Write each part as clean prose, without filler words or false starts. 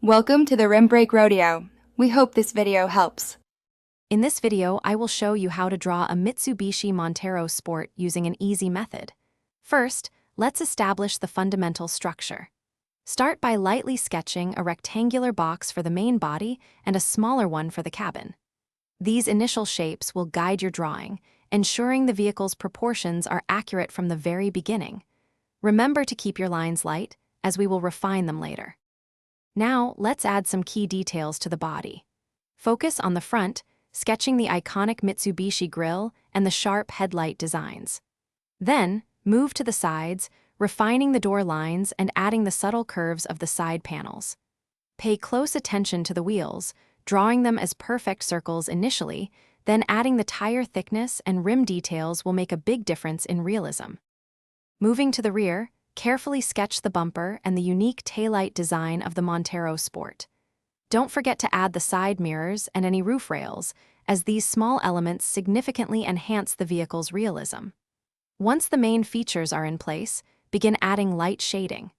Welcome to the Rim Break Rodeo. We hope this video helps. In this video, I will show you how to draw a Mitsubishi Montero Sport using an easy method. First, let's establish the fundamental structure. Start by lightly sketching a rectangular box for the main body and a smaller one for the cabin. These initial shapes will guide your drawing, ensuring the vehicle's proportions are accurate from the very beginning. Remember to keep your lines light, as we will refine them later. Now, let's add some key details to the body. Focus on the front, sketching the iconic Mitsubishi grille and the sharp headlight designs. Then, move to the sides, refining the door lines and adding the subtle curves of the side panels. Pay close attention to the wheels, drawing them as perfect circles initially, then adding the tire thickness and rim details will make a big difference in realism. Moving to the rear, carefully sketch the bumper and the unique taillight design of the Montero Sport. Don't forget to add the side mirrors and any roof rails, as these small elements significantly enhance the vehicle's realism. Once the main features are in place, begin adding light shading.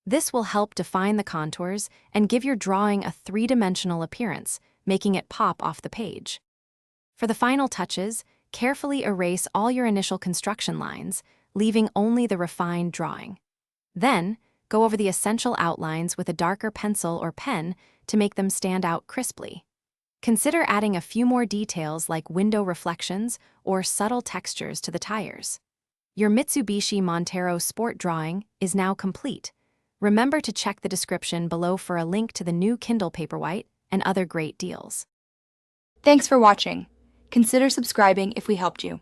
This will help define the contours and give your drawing a three-dimensional appearance, making it pop off the page. For the final touches, carefully erase all your initial construction lines, leaving only the refined drawing. Then, go over the essential outlines with a darker pencil or pen to make them stand out crisply. Consider adding a few more details like window reflections or subtle textures to the tires. Your Mitsubishi Montero Sport drawing is now complete. Remember to check the description below for a link to the new Kindle Paperwhite and other great deals. Thanks for watching. Consider subscribing if we helped you.